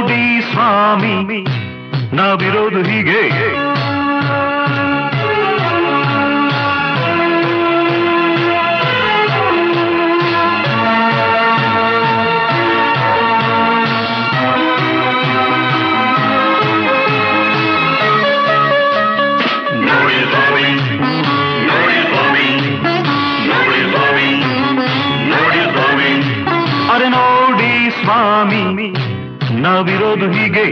ನೋಡಿ ಸ್ವಾಮಿ ನಾವಿರೋದು ಹೀಗೆ. ಅರೆ ನೋಡಿ ಸ್ವಾಮಿ ನಾವಿರೋದು ಹೀಗೆ,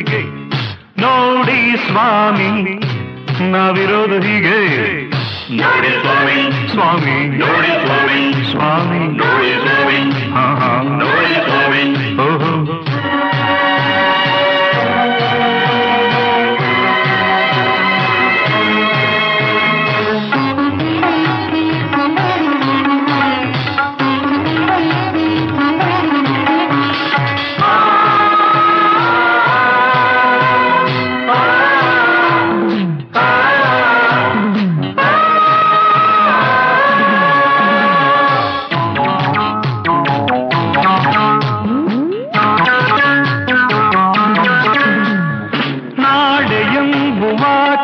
ನೋಡಿ ಸ್ವಾಮಿ ನಾವಿರೋದು ಹೀಗೆ. ನೋಡಿ ಸ್ವಾಮಿ, ಸ್ವಾಮಿ ನೋಡಿ ಸ್ವಾಮಿ, ಸ್ವಾಮಿ ನೋಡಿ ಸ್ವಾಮಿ, ಹಾ ಹಾ ನೋಡಿ ಸ್ವಾಮಿ. ಓಹೋ.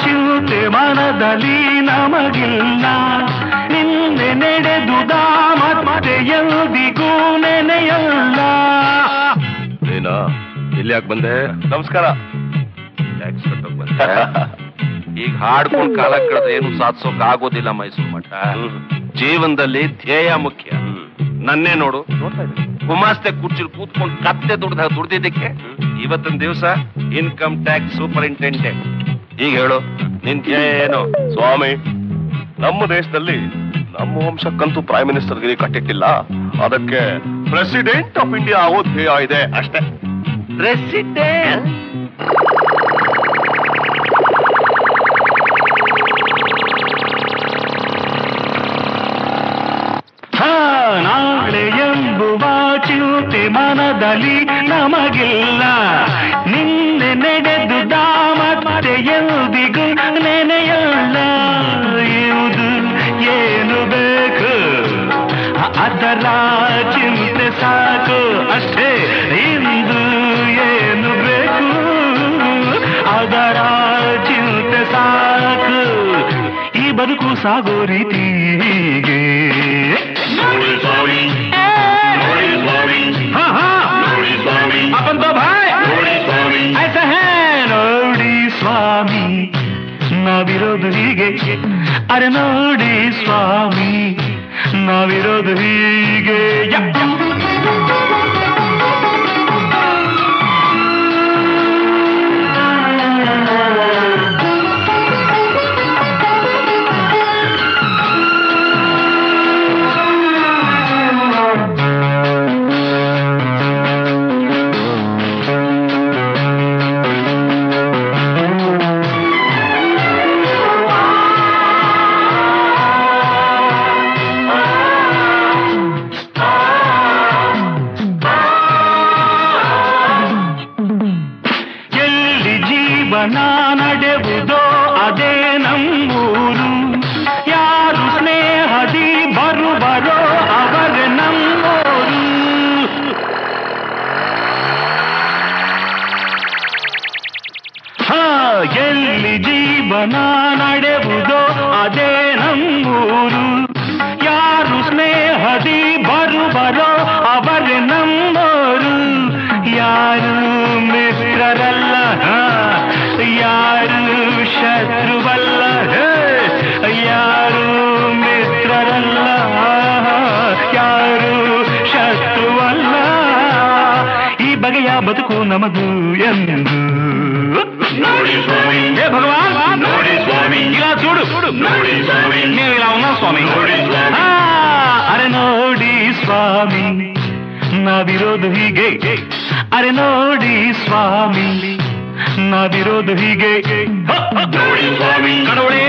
ಚಿಂತೆ ಮನದಲ್ಲಿ ನಮಗಿಲ್ಲ, ನಿನ್ನೆ ನಡೆದುದ ಮತ್ತೆ ಎಂದಿಗೂ ನೆನೆಯಲ್ಲ. ನೀನ ಇಲ್ಲಿ ಯಾಕೆ ಬಂದೆ? ನಮಸ್ಕಾರ. ಟ್ಯಾಕ್ಸ್ ಕಟ್ಟೋಕ್ ಬಂದೆ. ಈಗ ಹಾಡ್ಕೊಂಡ್ ಕಾಲ ಕಳೆದ್ರೆ ಏನು ಸಾಧಿಸೋಕ್ ಆಗೋದಿಲ್ಲ ಮೈಸೂರು ಮಠ. ಜೀವನದಲ್ಲಿ ಧ್ಯೇಯ ಮುಖ್ಯ. ನನ್ನೇ ನೋಡು, ಗುಮಾಸ್ತೆ ಕುರ್ಚಿಲ್ ಕೂತ್ಕೊಂಡು ಕತ್ತೆ ದುಡ್ದಿದ್ದಕ್ಕೆ ಇವತ್ತಿನ ದಿವಸ ಇನ್ಕಮ್ ಟ್ಯಾಕ್ಸ್ ಸೂಪರಿಂಟೆಂಡೆಂಟ್. ಈಗ ಹೇಳು, ನಿನ್ ಧ್ಯೇಯ ಏನು? ಸ್ವಾಮಿ, ನಮ್ಮ ದೇಶದಲ್ಲಿ ನಮ್ಮ ವಂಶಕ್ಕಂತೂ ಪ್ರೈಮ್ ಮಿನಿಸ್ಟರ್ ಗಿರಿ ಕಟ್ಟಿಟ್ಟಿಲ್ಲ, ಅದಕ್ಕೆ ಪ್ರೆಸಿಡೆಂಟ್ ಆಫ್ ಇಂಡಿಯಾ ಆಗೋ ಧ್ಯೇಯ ಇದೆ ಅಷ್ಟೇ. ಪ್ರೆಸಿಡೆಂಟ್ ನಾಳೆ ಎಂಬುವ ಚಿಂತೆ ಮನದಲ್ಲಿ ನಮಗಿಲ್ಲ, ನಿನ್ನೆ ನಡೆದುದ ಮತ್ತೆ ಎಂದಿಗೂ ನೆನೆಯಲ್ಲ. ಇದು ಏನು ಬೇಕು ಅದರ ಚಿಂತೆ ಸಾಕು ಅಷ್ಟೇ. ಇಂದು ಏನು ಬೇಕು ಅದರ ಚಿಂತೆ ಸಾಕು. ಈ ಬದುಕು ಸಾಗೋ ರೀತಿಗೆ. ನೋಡಿ ಸ್ವಾಮಿ, ನೋಡಿ ಸ್ವಾಮಿ, हाँ हाँ ನೋಡಿ ಸ್ವಾಮಿ, अपन तो भाई ನೋಡಿ ಸ್ವಾಮಿ. ऐसा है. ನೋಡಿ ಸ್ವಾಮಿ ನಾವಿರೋದು ಹೀಗೆ, ಅರೆ ನೋಡಿ ಸ್ವಾಮಿ ನಾವಿರೋದು ಹೀಗೆ. ನಡೆವುದೋ ಅದೇ ನಮ್ಮೂರು, ಯಾರು ಸ್ನೇಹದಿ ಬರುವರೋ ಅವರೇ ನಮ್ಮೋರು. ಎಲ್ಲಿ ಜೀವನ ನಡೆವುದೋ ಅದೇ ನಮ್ಮೂರು, ಯಾರು ಸ್ನೇಹದಿ ಬರುವರೋ ಅವರೇ ನಮ್ಮೋರು. ಯಾರು ಮಿತ್ರರಲ್ಲ, ಯಾರು ಶತ್ರುವಲ್ಲ, ಯಾರು ಮಿತ್ರರಲ್ಲ, ಯಾರು ಶತ್ರುವಲ್ಲ. ಈ ಬಗೆಯ ಬದುಕು ನಮದು ಎಂದು. ನೋಡಿ ಸ್ವಾಮಿ, ಹೇ ಭಗವಾನ್, ನೋಡಿ ಸ್ವಾಮಿ, ಇಲ್ಲ చూడు ನೋಡಿ ಸ್ವಾಮಿ, ನೀವು ಇಲ್ಲ ಉన్నా ಸ್ವಾಮಿ. ನೋಡಿ ಸ್ವಾಮಿ. ಅರೆ ನೋಡಿ ಸ್ವಾಮಿ ನಾವಿರೋದು ಹೀಗೆ, ಅರೆ ನೋಡಿ ಸ್ವಾಮಿ ನಾವಿರೋದು ಹೀಗೆ. ನೋಡಿ ಸ್ವಾಮಿ, ಕಡವಳೇ